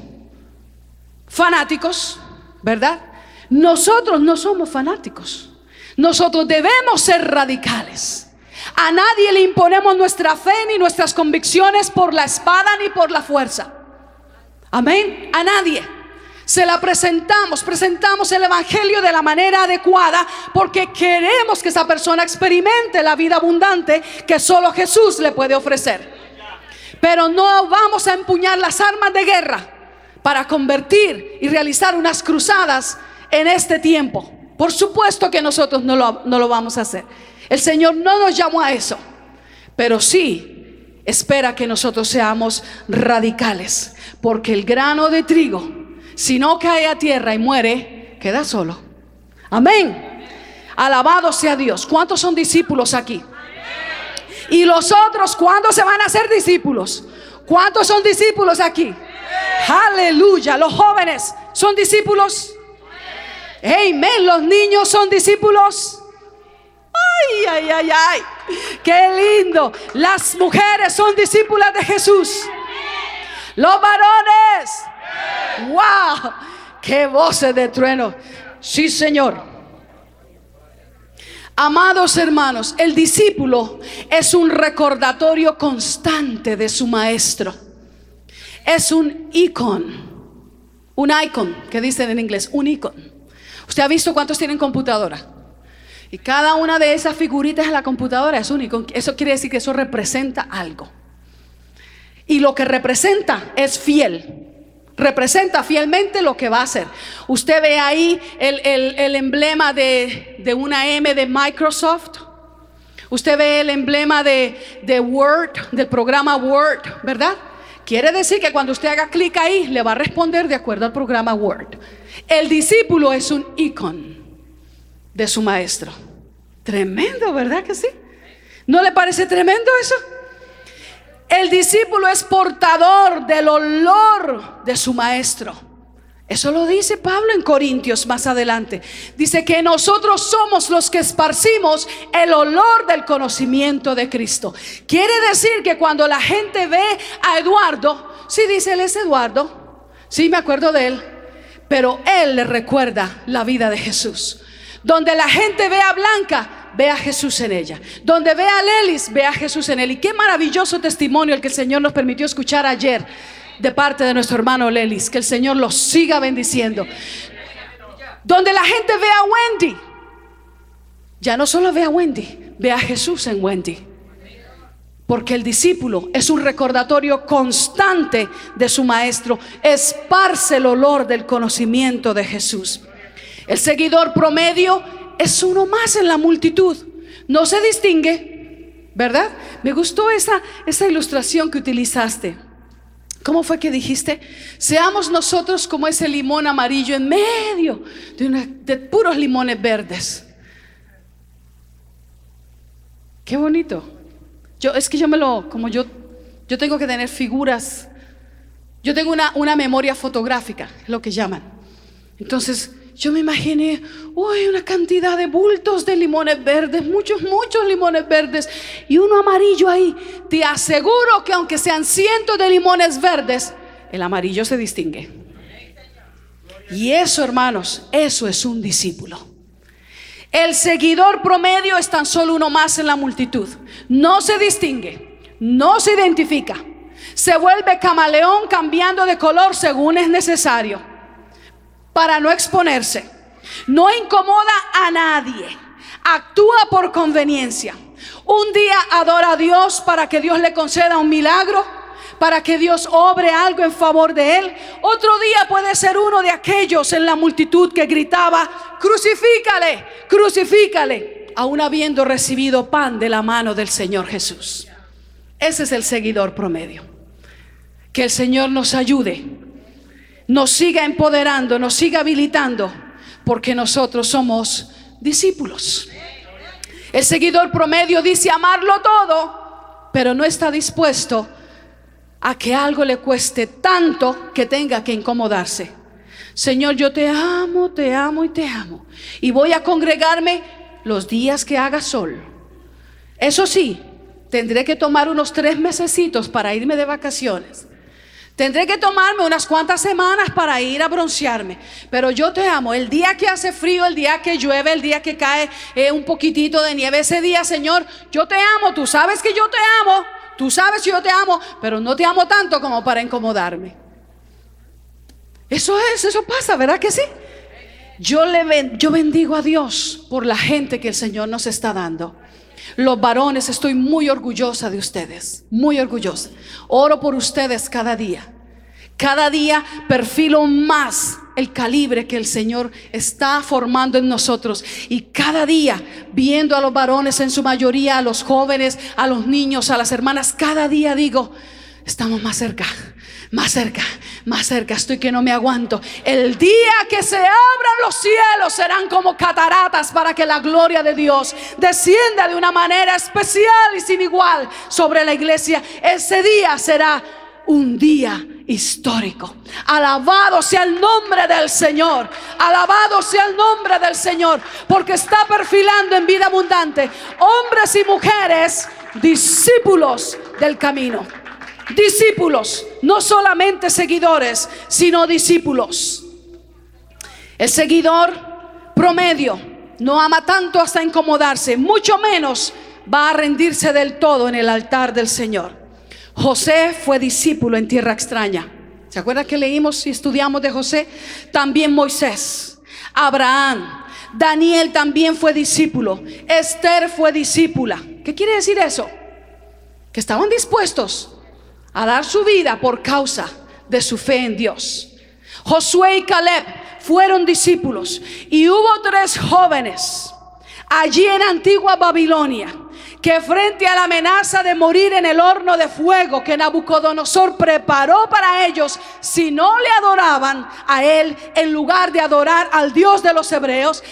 Fanáticos, ¿verdad? Nosotros no somos fanáticos. Nosotros debemos ser radicales. A nadie le imponemos nuestra fe ni nuestras convicciones por la espada ni por la fuerza. Amén. A nadie. Se la presentamos el evangelio de la manera adecuada porque queremos que esa persona experimente la vida abundante que solo Jesús le puede ofrecer. Pero no vamos a empuñar las armas de guerra para convertir y realizar unas cruzadas en este tiempo. Por supuesto que nosotros no lo vamos a hacer. El Señor no nos llamó a eso, pero sí espera que nosotros seamos radicales, porque el grano de trigo, si no cae a tierra y muere, queda solo. Amén. Alabado sea Dios. ¿Cuántos son discípulos aquí? Y los otros, ¿cuándo se van a hacer discípulos? ¿Cuántos son discípulos aquí? Aleluya. Los jóvenes son discípulos. Amén. Los niños son discípulos. Ay, ay, ay, ay. Qué lindo. Las mujeres son discípulas de Jesús. Los varones. Wow. Qué voces de trueno. Sí, Señor. Amados hermanos, el discípulo es un recordatorio constante de su maestro. Es un icon, que dicen en inglés, un icon. ¿Usted ha visto cuántos tienen computadora? Y cada una de esas figuritas en la computadora es un icon. Eso quiere decir que eso representa algo. Y lo que representa es fiel. Representa fielmente lo que va a hacer. Usted ve ahí el emblema de una M de Microsoft. Usted ve el emblema de Word, del programa Word, ¿verdad? Quiere decir que cuando usted haga clic ahí, le va a responder de acuerdo al programa Word. El discípulo es un icon de su maestro. Tremendo, ¿verdad que sí? ¿No le parece tremendo eso? El discípulo es portador del olor de su maestro. Eso lo dice Pablo en Corintios más adelante. Dice que nosotros somos los que esparcimos el olor del conocimiento de Cristo. Quiere decir que cuando la gente ve a Eduardo, sí, dice, él es Eduardo, sí, me acuerdo de él, pero él le recuerda la vida de Jesús. Donde la gente ve a Blanca, ve a Jesús en ella. Donde ve a Lelis, ve a Jesús en él. Y qué maravilloso testimonio el que el Señor nos permitió escuchar ayer de parte de nuestro hermano Lelis. Que el Señor los siga bendiciendo. Donde la gente ve a Wendy, ya no solo ve a Wendy, ve a Jesús en Wendy. Porque el discípulo es un recordatorio constante de su maestro. Esparce el olor del conocimiento de Jesús. El seguidor promedio es uno más en la multitud. No se distingue, ¿verdad? Me gustó esa ilustración que utilizaste. ¿Cómo fue que dijiste? Seamos nosotros como ese limón amarillo en medio de puros limones verdes. Qué bonito. Yo tengo que tener figuras. Yo tengo una memoria fotográfica, es lo que llaman. Entonces yo me imaginé, una cantidad de bultos de limones verdes, muchos limones verdes y uno amarillo ahí. Te aseguro que aunque sean cientos de limones verdes, el amarillo se distingue. Y eso, hermanos, eso es un discípulo. El seguidor promedio es tan solo uno más en la multitud. No se distingue, no se identifica. Se vuelve camaleón, cambiando de color según es necesario, para no exponerse. No incomoda a nadie. Actúa por conveniencia. Un día adora a Dios para que Dios le conceda un milagro, para que Dios obre algo en favor de él. Otro día puede ser uno de aquellos en la multitud que gritaba: crucifícale, crucifícale, aún habiendo recibido pan de la mano del Señor Jesús. Ese es el seguidor promedio. Que el Señor nos ayude, nos siga empoderando, nos siga habilitando, porque nosotros somos discípulos. El seguidor promedio dice amarlo todo, pero no está dispuesto a que algo le cueste tanto que tenga que incomodarse. Señor, yo te amo y te amo, y voy a congregarme los días que haga sol. Eso sí, tendré que tomar unos 3 mesecitos para irme de vacaciones. Tendré que tomarme unas cuantas semanas para ir a broncearme. Pero yo te amo. El día que hace frío, el día que llueve, el día que cae un poquitito de nieve, ese día, Señor, yo te amo. Tú sabes que yo te amo. Tú sabes que yo te amo, pero no te amo tanto como para incomodarme. Eso pasa, ¿verdad que sí? Yo bendigo a Dios por la gente que el Señor nos está dando. Los varones, estoy muy orgullosa de ustedes, muy orgullosa. Oro por ustedes cada día. Cada día perfilo más el calibre que el Señor está formando en nosotros. Y cada día, viendo a los varones en su mayoría, a los jóvenes, a los niños, a las hermanas, cada día digo, estamos más cerca, más cerca, más cerca. Estoy que no me aguanto. El día que se abran los cielos serán como cataratas, para que la gloria de Dios descienda de una manera especial y sin igual sobre la iglesia. Ese día será un día histórico. Alabado sea el nombre del Señor. Alabado sea el nombre del Señor, porque está perfilando en Vida Abundante hombres y mujeres discípulos del camino. Discípulos, no solamente seguidores, sino discípulos. El seguidor promedio no ama tanto hasta incomodarse, mucho menos va a rendirse del todo en el altar del Señor. José fue discípulo en tierra extraña. ¿Se acuerdan que leímos y estudiamos de José? También Moisés, Abraham, Daniel también fue discípulo. Esther fue discípula. ¿Qué quiere decir eso? Que estaban dispuestos a dar su vida por causa de su fe en Dios. Josué y Caleb fueron discípulos. Y hubo 3 jóvenes allí en Antigua Babilonia que frente a la amenaza de morir en el horno de fuego que Nabucodonosor preparó para ellos, si no le adoraban a él en lugar de adorar al Dios de los hebreos,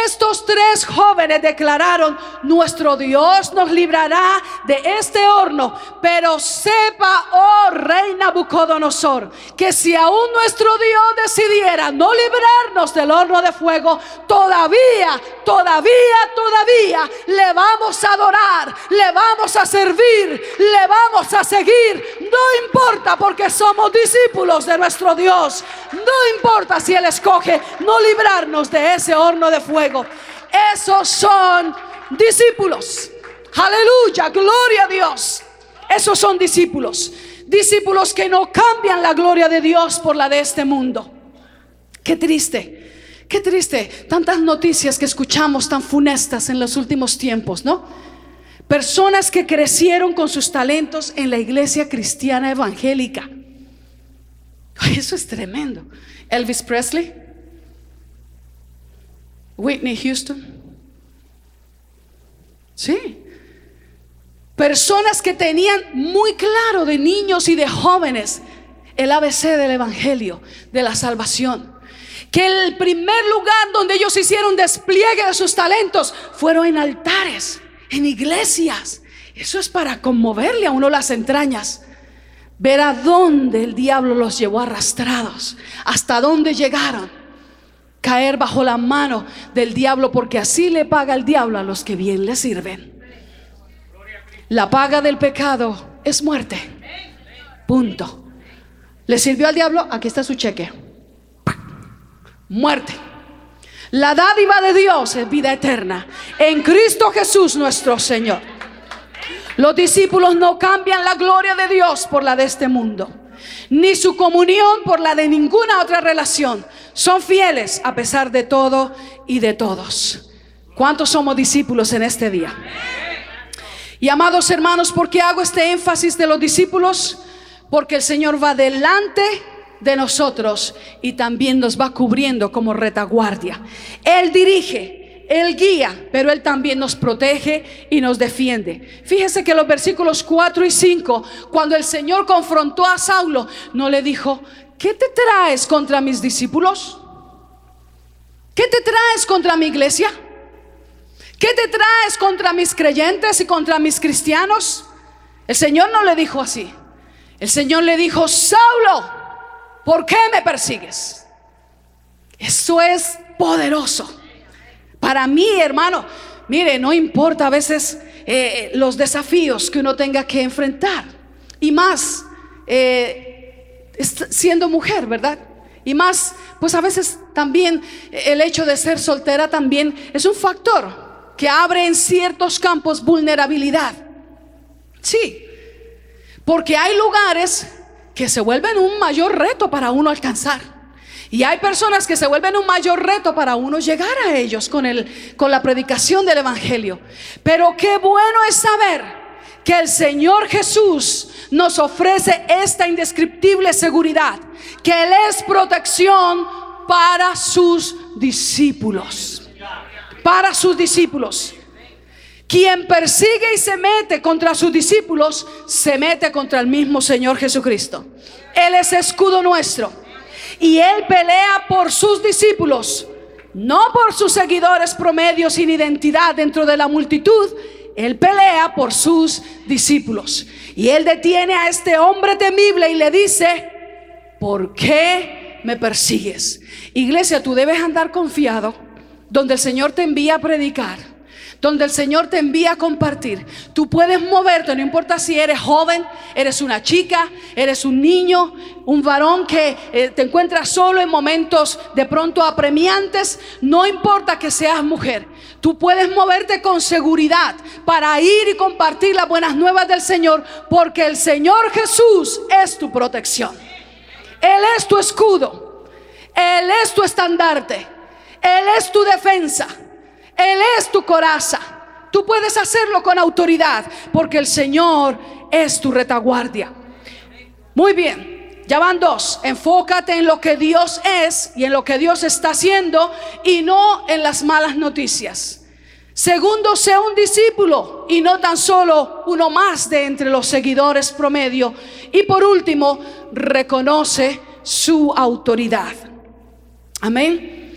estos 3 jóvenes declararon: nuestro Dios nos librará de este horno, pero sepa, oh rey Nabucodonosor, que si aún nuestro Dios decidiera no librarnos del horno de fuego, todavía le vamos a adorar, le vamos a servir, le vamos a seguir. No importa, porque somos discípulos de nuestro Dios. No importa si Él escoge no librarnos de ese horno de fuego. Esos son discípulos. Aleluya, gloria a Dios. Esos son discípulos. Discípulos que no cambian la gloria de Dios por la de este mundo. Qué triste. Qué triste, tantas noticias que escuchamos tan funestas en los últimos tiempos, ¿no? Personas que crecieron con sus talentos en la iglesia cristiana evangélica. Ay, eso es tremendo. Elvis Presley, Whitney Houston. Sí. Personas que tenían muy claro de niños y de jóvenes el ABC del evangelio, de la salvación. Que el primer lugar donde ellos hicieron despliegue de sus talentos fueron en altares, en iglesias. Eso es para conmoverle a uno las entrañas. Ver a dónde el diablo los llevó arrastrados, hasta dónde llegaron. Caer bajo la mano del diablo, porque así le paga el diablo a los que bien le sirven. La paga del pecado es muerte. Punto. ¿Le sirvió al diablo? Aquí está su cheque. Muerte. La dádiva de Dios es vida eterna en Cristo Jesús nuestro Señor. Los discípulos no cambian la gloria de Dios por la de este mundo, ni su comunión por la de ninguna otra relación. Son fieles a pesar de todo y de todos. ¿Cuántos somos discípulos en este día? Y amados hermanos, ¿por qué hago este énfasis de los discípulos? Porque el Señor va delante de nosotros y también nos va cubriendo como retaguardia. Él dirige, Él guía, pero Él también nos protege y nos defiende. Fíjese que los versículos 4 y 5, cuando el Señor confrontó a Saulo, no le dijo: ¿qué te traes contra mis discípulos? ¿Qué te traes contra mi iglesia? ¿Qué te traes contra mis creyentes y contra mis cristianos? El Señor no le dijo así. El Señor le dijo: Saulo, ¿por qué me persigues? Eso es poderoso. Para mí, hermano, mire, no importa a veces los desafíos que uno tenga que enfrentar. Y más siendo mujer, ¿verdad? Y más, pues a veces también el hecho de ser soltera también es un factor que abre en ciertos campos vulnerabilidad. Sí, porque hay lugares que se vuelven un mayor reto para uno alcanzar. Y hay personas que se vuelven un mayor reto para uno llegar a ellos con la predicación del evangelio. Pero qué bueno es saber que el Señor Jesús nos ofrece esta indescriptible seguridad, que Él es protección para sus discípulos. Para sus discípulos. Quien persigue y se mete contra sus discípulos, se mete contra el mismo Señor Jesucristo. Él es escudo nuestro. Y Él pelea por sus discípulos, no por sus seguidores promedios sin identidad dentro de la multitud. Él pelea por sus discípulos. Y Él detiene a este hombre temible y le dice: ¿por qué me persigues? Iglesia, tú debes andar confiado donde el Señor te envía a predicar, donde el Señor te envía a compartir. Tú puedes moverte, no importa si eres joven, eres una chica, eres un niño, un varón que te encuentras solo en momentos de pronto apremiantes. No importa que seas mujer, tú puedes moverte con seguridad para ir y compartir las buenas nuevas del Señor, porque el Señor Jesús es tu protección. Él es tu escudo, Él es tu estandarte, Él es tu defensa, Él es tu coraza. Tú puedes hacerlo con autoridad, porque el Señor es tu retaguardia. Muy bien, ya van dos. Enfócate en lo que Dios es y en lo que Dios está haciendo, y no en las malas noticias. Segundo, sea un discípulo y no tan solo uno más de entre los seguidores promedio. Y por último, reconoce su autoridad. Amén.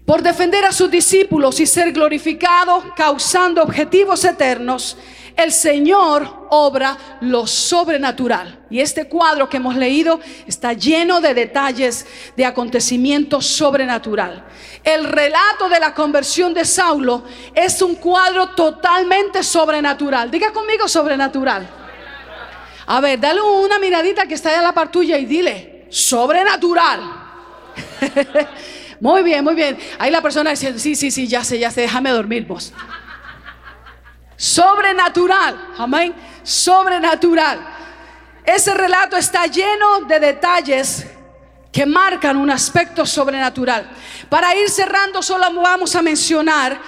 Por defender a sus discípulos y ser glorificado, causando objetivos eternos, el Señor obra lo sobrenatural. Y este cuadro que hemos leído está lleno de detalles de acontecimientos sobrenatural. El relato de la conversión de Saulo es un cuadro totalmente sobrenatural. Diga conmigo, sobrenatural. A ver, dale una miradita que está allá a la par tuya y dile, sobrenatural. Muy bien, muy bien. Ahí la persona dice, sí, ya sé, déjame dormir vos. Sobrenatural, amén, sobrenatural. Ese relato está lleno de detalles que marcan un aspecto sobrenatural. Para ir cerrando, solo vamos a mencionar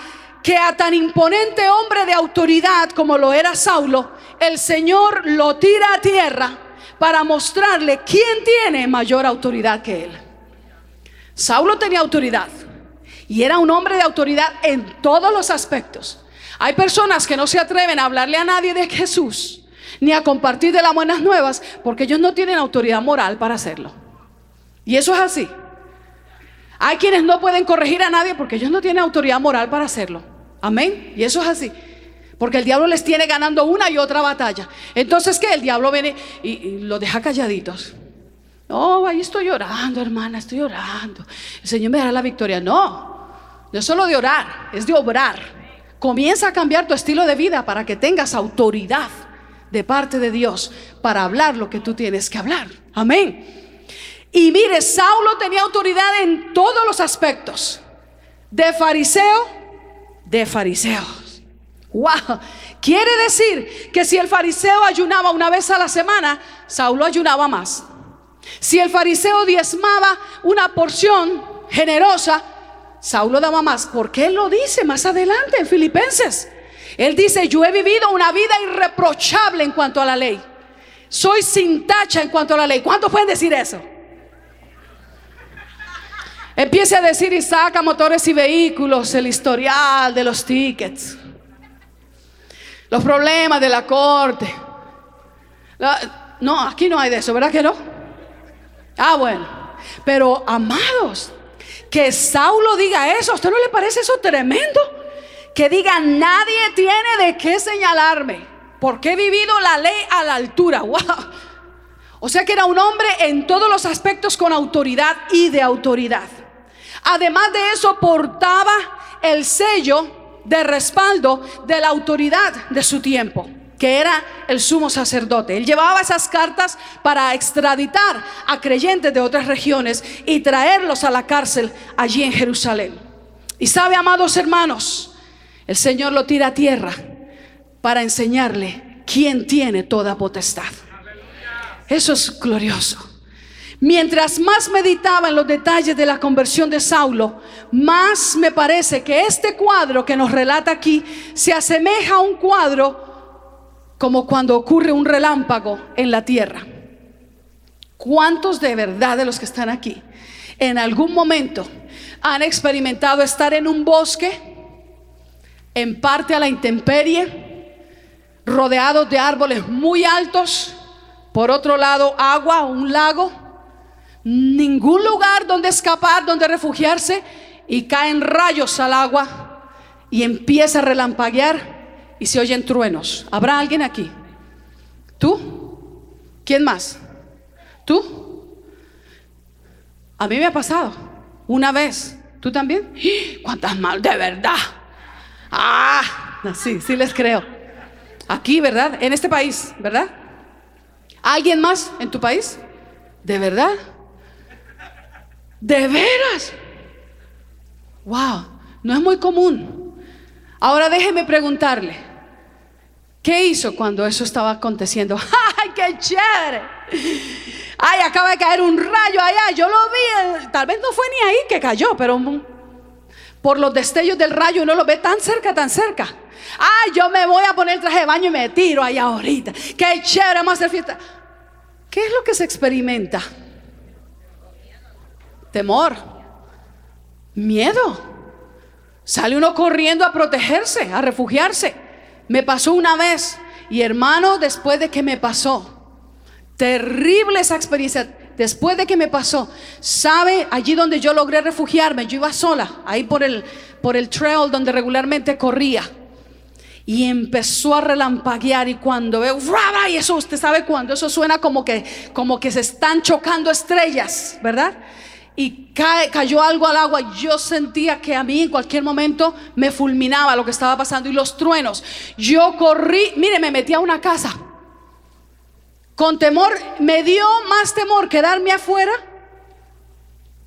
que a tan imponente hombre de autoridad como lo era Saulo, el Señor lo tira a tierra para mostrarle quién tiene mayor autoridad que él. Saulo tenía autoridad y era un hombre de autoridad en todos los aspectos. Hay personas que no se atreven a hablarle a nadie de Jesús, ni a compartir de las buenas nuevas, porque ellos no tienen autoridad moral para hacerlo. Y eso es así. Hay quienes no pueden corregir a nadie porque ellos no tienen autoridad moral para hacerlo. Amén. Y eso es así, porque el diablo les tiene ganando una y otra batalla. Entonces, ¿qué? El diablo viene y los deja calladitos. No, ahí estoy orando, hermana, estoy orando. El Señor me dará la victoria. No es solo de orar, es de obrar. Comienza a cambiar tu estilo de vida para que tengas autoridad de parte de Dios para hablar lo que tú tienes que hablar. Amén. Y mire, Saulo tenía autoridad en todos los aspectos. De fariseo, de fariseos. Wow. Quiere decir que si el fariseo ayunaba una vez a la semana, Saulo ayunaba más. Si el fariseo diezmaba una porción generosa, Saulo daba más, porque él lo dice más adelante en Filipenses. Él dice, yo he vivido una vida irreprochable en cuanto a la ley. Soy sin tacha en cuanto a la ley. ¿Cuántos pueden decir eso? Empiece a decir y saca motores y vehículos, el historial de los tickets, los problemas de la corte. No, aquí no hay de eso, ¿verdad que no? Ah, bueno. Pero amados, que Saulo diga eso, ¿a usted no le parece eso tremendo? Que diga, nadie tiene de qué señalarme, porque he vivido la ley a la altura. Wow. O sea que era un hombre en todos los aspectos con autoridad y de autoridad. Además de eso, portaba el sello de respaldo de la autoridad de su tiempo, que era el sumo sacerdote. Él llevaba esas cartas para extraditar a creyentes de otras regiones y traerlos a la cárcel allí en Jerusalén. Y sabe, amados hermanos, el Señor lo tira a tierra para enseñarle quién tiene toda potestad. Eso es glorioso. Mientras más meditaba en los detalles de la conversión de Saulo, más me parece que este cuadro que nos relata aquí se asemeja a un cuadro como cuando ocurre un relámpago en la tierra. ¿Cuántos de verdad de los que están aquí en algún momento han experimentado estar en un bosque, en parte a la intemperie, rodeados de árboles muy altos, por otro lado agua, un lago, ningún lugar donde escapar, donde refugiarse, y caen rayos al agua y empieza a relampaguear y se oyen truenos? ¿Habrá alguien aquí? ¿Tú? ¿Quién más? ¿Tú? A mí me ha pasado una vez. ¿Tú también? ¿Cuántas mal? De verdad. Sí les creo. Aquí, ¿verdad? En este país, ¿verdad? ¿Alguien más en tu país? ¿De verdad? ¿De veras? Wow, no es muy común. Ahora déjeme preguntarle, ¿qué hizo cuando eso estaba aconteciendo? ¡Ay, qué chévere! ¡Ay, acaba de caer un rayo allá! Yo lo vi, tal vez no fue ni ahí que cayó, pero por los destellos del rayo uno lo ve tan cerca, tan cerca. ¡Ay, yo me voy a poner el traje de baño y me tiro allá ahorita! ¡Qué chévere, vamos a hacer fiesta! ¿Qué es lo que se experimenta? Temor, miedo. Sale uno corriendo a protegerse, a refugiarse. Me pasó una vez. Y hermano, después de que me pasó, terrible esa experiencia. Después de que me pasó, ¿sabe? Allí donde yo logré refugiarme, yo iba sola, ahí por el trail donde regularmente corría. Y empezó a relampaguear. Y cuando veo, y eso, usted sabe cuando eso suena como que se están chocando estrellas, ¿verdad? Y cayó algo al agua. Yo sentía que a mí en cualquier momento me fulminaba lo que estaba pasando. Y los truenos. Yo corrí, mire, me metí a una casa. Con temor, me dio más temor quedarme afuera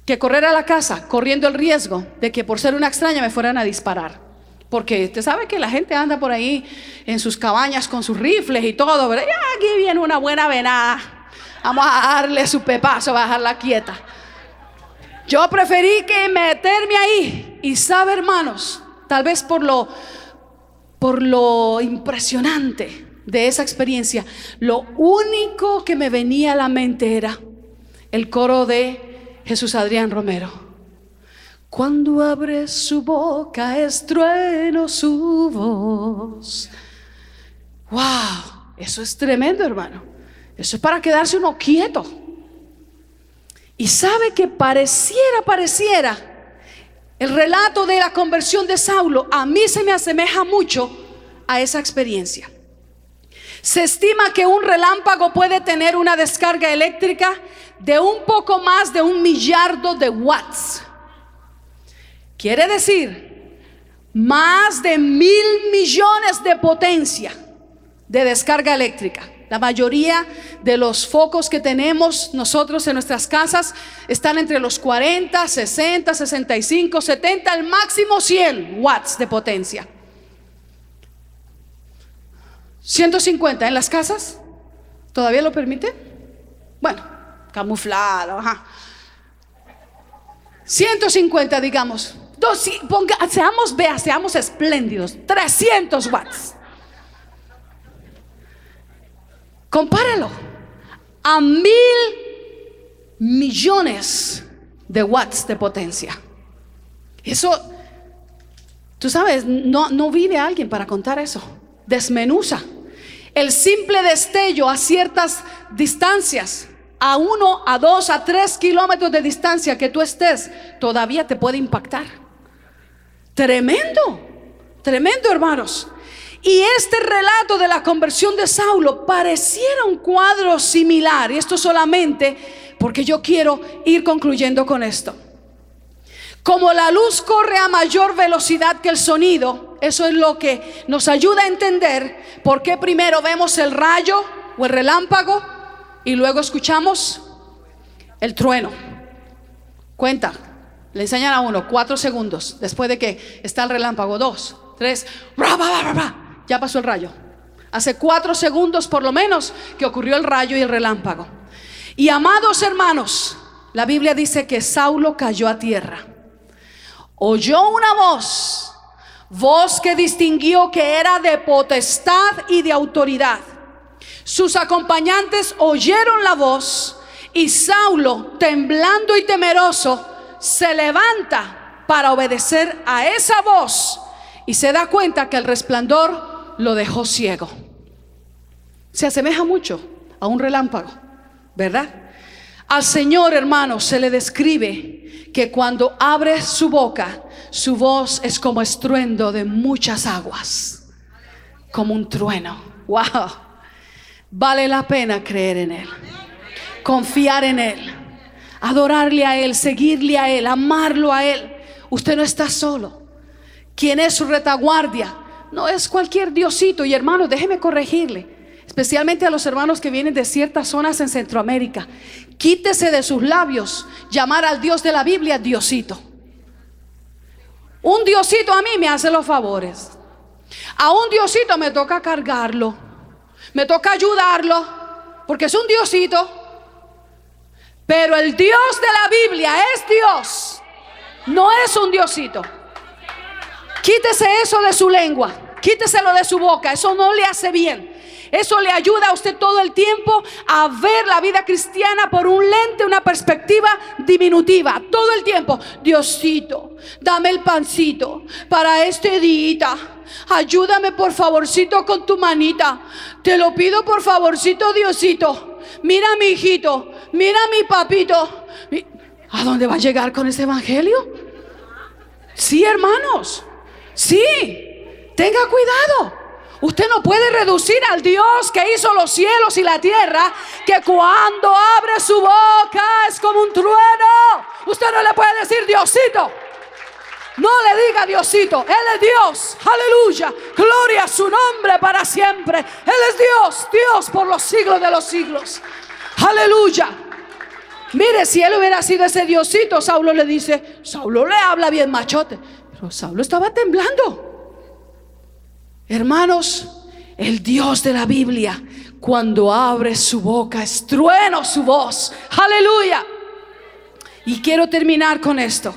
que correr a la casa, corriendo el riesgo de que por ser una extraña me fueran a disparar. Porque usted sabe que la gente anda por ahí en sus cabañas con sus rifles y todo, ¿verdad? Y aquí viene una buena venada, vamos a darle su pepazo, a bajarla quieta. Yo preferí que meterme ahí. Y sabe, hermanos, tal vez por lo impresionante de esa experiencia, lo único que me venía a la mente era el coro de Jesús Adrián Romero. Cuando abre su boca es trueno su voz. Wow, eso es tremendo, hermano. Eso es para quedarse uno quieto. Y sabe que pareciera el relato de la conversión de Saulo, a mí se me asemeja mucho a esa experiencia. Se estima que un relámpago puede tener una descarga eléctrica de un poco más de 1 millardo de watts. Quiere decir, más de 1.000 millones de potencia de descarga eléctrica. La mayoría de los focos que tenemos nosotros en nuestras casas están entre los 40, 60, 65, 70, al máximo 100 watts de potencia. 150 en las casas, ¿todavía lo permite? Bueno, camuflado, ajá. 150, digamos. Seamos espléndidos. 300 watts. Compáralo a 1.000 millones de watts de potencia. Eso, tú sabes, no vive alguien para contar eso. Desmenuza. El simple destello a ciertas distancias, a 1, a 2, a 3 kilómetros de distancia que tú estés, todavía te puede impactar. Tremendo, tremendo, hermanos. Y este relato de la conversión de Saulo pareciera un cuadro similar. Y esto solamente porque yo quiero ir concluyendo con esto. Como la luz corre a mayor velocidad que el sonido, eso es lo que nos ayuda a entender por qué primero vemos el rayo o el relámpago y luego escuchamos el trueno. Cuenta, le enseñan a uno 4 segundos después de que está el relámpago, 2, 3, ya pasó el rayo. Hace 4 segundos por lo menos que ocurrió el rayo y el relámpago. Y amados hermanos, la Biblia dice que Saulo cayó a tierra. Oyó una voz que distinguió que era de potestad y de autoridad. Sus acompañantes oyeron la voz y Saulo, temblando y temeroso, se levanta para obedecer a esa voz y se da cuenta que el resplandor lo dejó ciego. Se asemeja mucho a un relámpago, ¿verdad? Al Señor, hermanos, se le describe que cuando abre su boca, su voz es como estruendo de muchas aguas, como un trueno. Wow, vale la pena creer en Él, confiar en Él, adorarle a Él, seguirle a Él, amarlo a Él. Usted no está solo. ¿Quién es su retaguardia? No es cualquier diosito. Y hermanos, déjeme corregirle, especialmente a los hermanos que vienen de ciertas zonas en Centroamérica. Quítese de sus labios llamar al Dios de la Biblia Diosito. Un diosito a mí me hace los favores. A un diosito me toca cargarlo, me toca ayudarlo, porque es un diosito. Pero el Dios de la Biblia es Dios, no es un diosito. Quítese eso de su lengua, quíteselo de su boca. Eso no le hace bien. Eso le ayuda a usted todo el tiempo a ver la vida cristiana por un lente, una perspectiva diminutiva. Todo el tiempo: Diosito, dame el pancito para este día. Ayúdame por favorcito con tu manita. Te lo pido por favorcito, Diosito. Mira mi hijito, mira mi papito. ¿A dónde va a llegar con ese evangelio? Sí, hermanos, sí. Tenga cuidado. Usted no puede reducir al Dios que hizo los cielos y la tierra, que cuando abre su boca es como un trueno. Usted no le puede decir Diosito. No le diga Diosito. Él es Dios. Aleluya. Gloria a su nombre para siempre. Él es Dios. Dios por los siglos de los siglos. Aleluya. Mire, si él hubiera sido ese Diosito, Saulo le dice, Saulo le habla bien machote. Pero Saulo estaba temblando. Hermanos, el Dios de la Biblia, cuando abre su boca, es trueno su voz. Aleluya. Y quiero terminar con esto.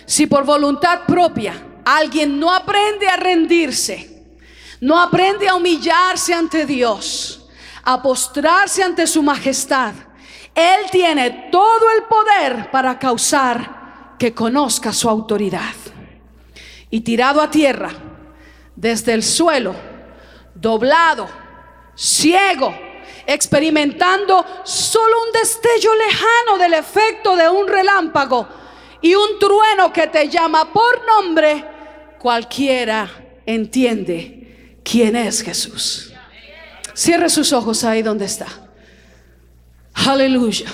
Si por voluntad propia alguien no aprende a rendirse, no aprende a humillarse ante Dios, a postrarse ante su majestad, Él tiene todo el poder para causar que conozca su autoridad. Y tirado a tierra, desde el suelo, doblado, ciego, experimentando solo un destello lejano del efecto de un relámpago y un trueno que te llama por nombre, cualquiera entiende quién es Jesús. Cierre sus ojos ahí donde está. Aleluya.